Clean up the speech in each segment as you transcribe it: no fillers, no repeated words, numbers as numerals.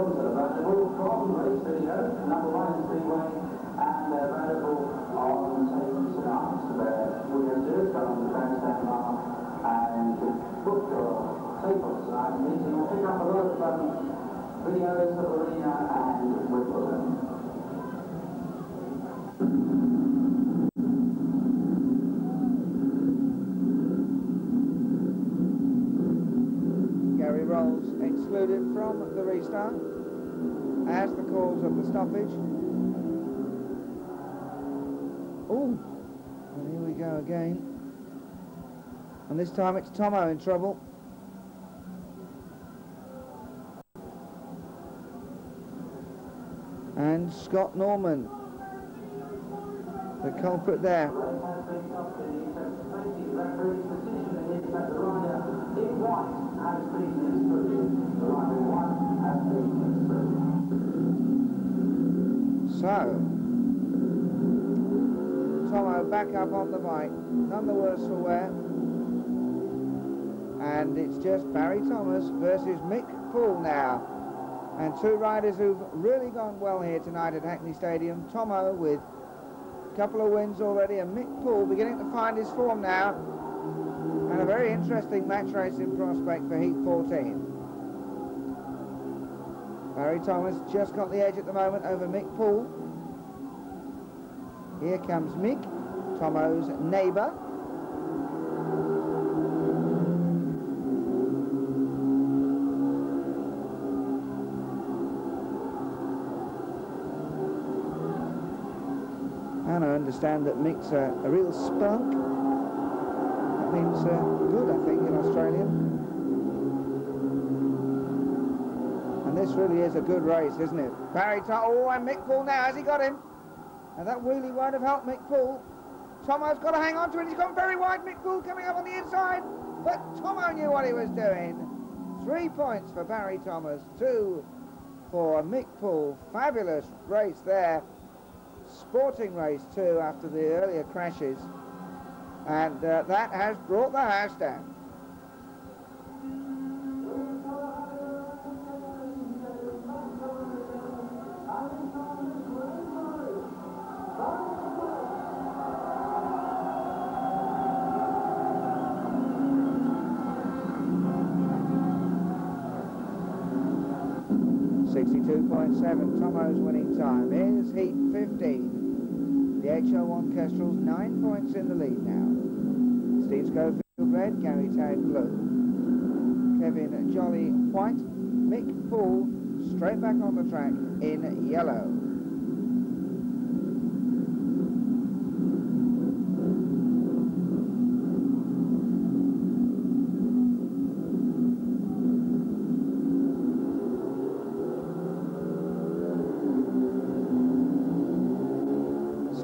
films are available from Race Video, number 1 in Speedway, and they're available on tapes tonight. All you have to do is go on the grandstand bar and book your tape on tonight meeting or pick up a lot of videos of Arena and Wimbledon. Gary Rolls excluded from the restart as the cause of the stoppage. Oh, and here we go again. And this time it's Tomo in trouble. And Scott Norman, the culprit there. So, Tomo back up on the bike, none the worse for wear. And it's just Barry Thomas versus Mick Poole now. And two riders who've really gone well here tonight at Hackney Stadium. Tomo with a couple of wins already, and Mick Poole beginning to find his form now. And a very interesting match racing prospect for Heat 14. Barry Thomas just got the edge at the moment over Mick Poole. Here comes Mick, Tomo's neighbour. And I understand that Mick's a real spunk. That means good, I think, in Australia. And this really is a good race, isn't it? Barry Thomas, oh, and Mick Poole now, has he got him? And that wheelie won't have helped Mick Poole. Tomo's got to hang on to it, he's gone very wide, Mick Poole coming up on the inside, but Tomo knew what he was doing. 3 points for Barry Thomas, 2 for Mick Poole. Fabulous race there. Sporting race too after the earlier crashes, and that has brought the house down. Tomo's winning time. Here's Heat 15. The HL1 Kestrels, 9 points in the lead now. Steve Schofield red, Gary Tag blue. Kevin Jolly white. Mick Poole straight back on the track in yellow.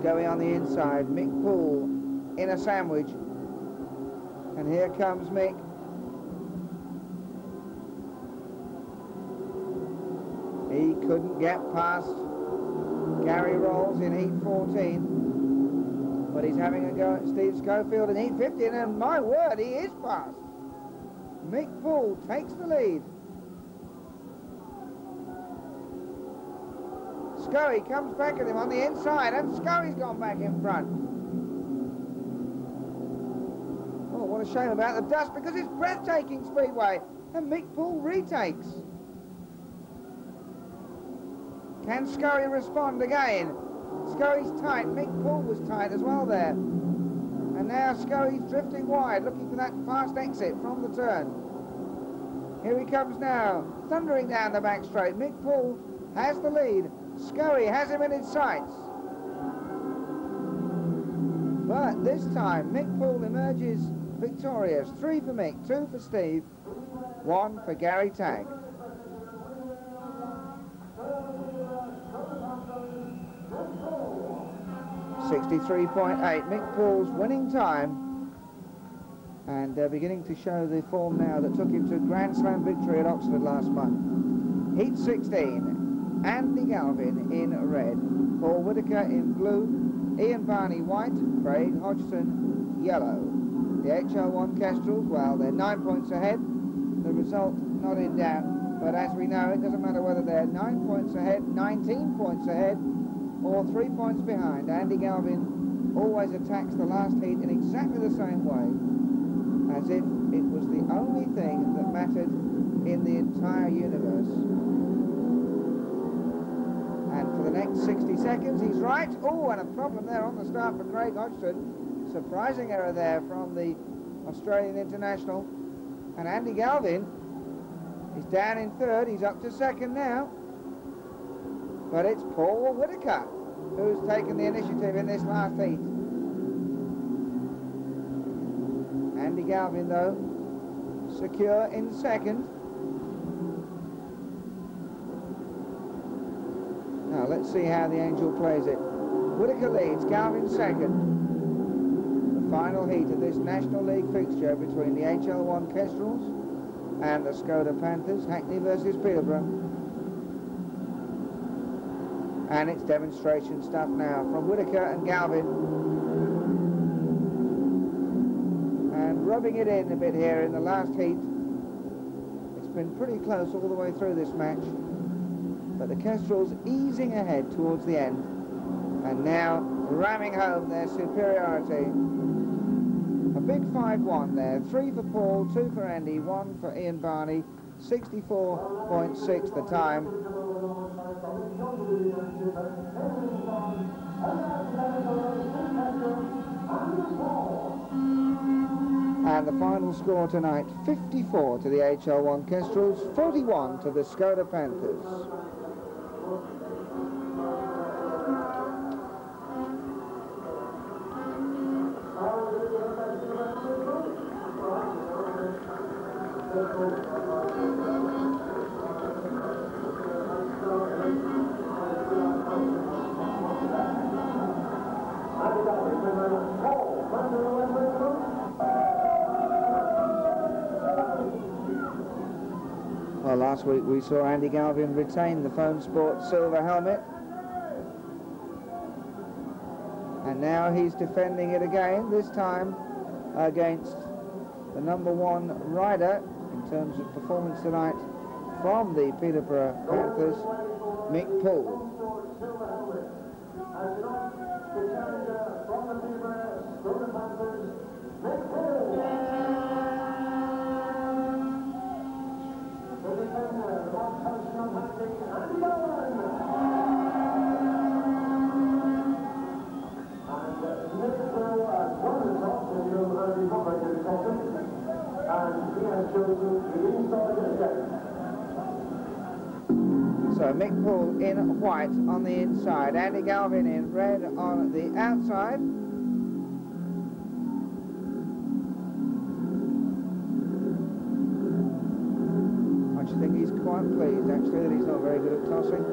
Going on the inside, Mick Poole in a sandwich, and here comes Mick. He couldn't get past Gary Rolls in Heat 14, but he's having a go at Steve Schofield in Heat 15, and my word, he is past. Mick Poole takes the lead. Scully comes back at him on the inside, and Scully's gone back in front. Oh, what a shame about the dust, because it's breathtaking speedway, and Mick Poole retakes. Can Scully respond again? Scully's tight, Mick Poole was tight as well there. And now Scully's drifting wide, looking for that fast exit from the turn. Here he comes now, thundering down the back straight. Mick Poole has the lead. Scully has him in his sights. But this time, Mick Poole emerges victorious. 3 for Mick, 2 for Steve, 1 for Gary Tagg. 63.8, Mick Poole's winning time, and beginning to show the form now that took him to Grand Slam victory at Oxford last month. Heat 16. Andy Galvin in red, Paul Whitaker in blue, Ian Barney white, Craig Hodgson yellow. The HL1 Kestrels, well, they're 9 points ahead. The result not in doubt. But as we know, it doesn't matter whether they're 9 points ahead, 19 points ahead, or 3 points behind. Andy Galvin always attacks the last heat in exactly the same way, as if it was the only thing that mattered in the entire universe. And for the next 60 seconds, he's right. Oh, and a problem there on the start for Craig Hodgson. Surprising error there from the Australian international. And Andy Galvin is down in third. He's up to second now. But it's Paul Whitaker who's taken the initiative in this last heat. Andy Galvin, though, secure in second. Now let's see how the Angel plays it. Whitaker leads, Galvin second. The final heat of this National League fixture between the HL1 Kestrels and the Skoda Panthers, Hackney versus Peterborough. And it's demonstration stuff now from Whitaker and Galvin. And rubbing it in a bit here in the last heat. It's been pretty close all the way through this match. But the Kestrels easing ahead towards the end. And now ramming home their superiority. A big 5-1 there. 3 for Paul, 2 for Andy, 1 for Ian Barney. 64.6 the time. And the final score tonight, 54 to the HL1 Kestrels, 41 to the Skoda Panthers. Well, last week we saw Andy Galvin retain the Phone Sport silver helmet. And now he's defending it again, this time against the #1 rider in terms of performance tonight from the Peterborough Panthers, Mick Poole. So Mick Poole in white on the inside, Andy Galvin in red on the outside. I just think he's quite pleased actually that he's not very good at tossing.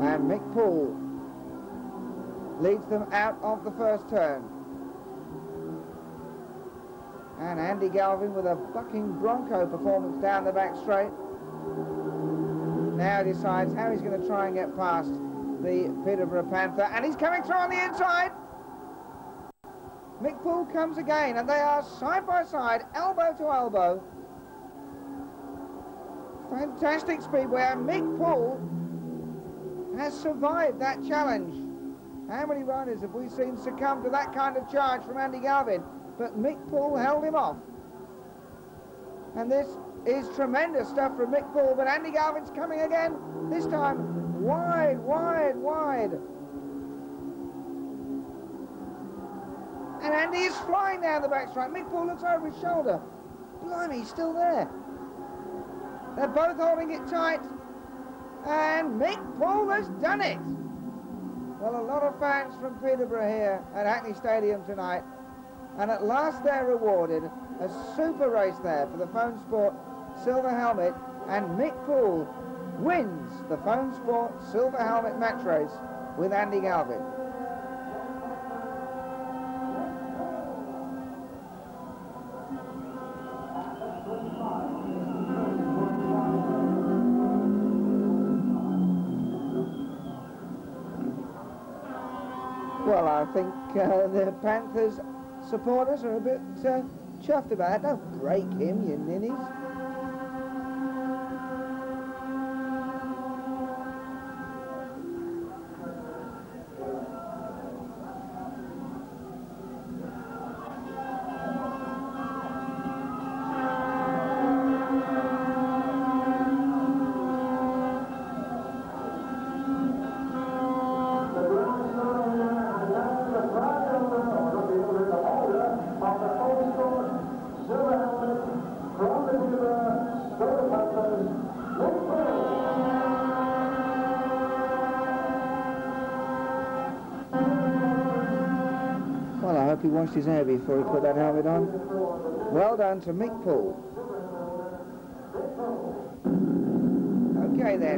And Mick Poole leads them out of the first turn. And Andy Galvin with a bucking bronco performance down the back straight. Now decides how he's going to try and get past the Peterborough Panther. And he's coming through on the inside. Mick Poole comes again, and they are side by side, elbow to elbow. Fantastic speedway, and Mick Poole has survived that challenge. How many riders have we seen succumb to that kind of charge from Andy Galvin? But Mick Poole held him off. And this is tremendous stuff from Mick Poole, but Andy Galvin's coming again, this time wide, wide, wide. And Andy is flying down the backstrike. Mick Poole looks over his shoulder. Blimey, he's still there. They're both holding it tight. And Mick Poole has done it. Well, a lot of fans from Peterborough here at Hackney Stadium tonight. And at last they're rewarded. A super race there for the Phone Sport silver helmet. And Mick Poole wins the Phone Sport silver helmet match race with Andy Galvin. Well, I think the Panthers supporters are a bit chuffed about it. Don't break him, you ninnies. Well, I hope he washed his hair before he put that helmet on. Well done to Mick Poole. Okay then.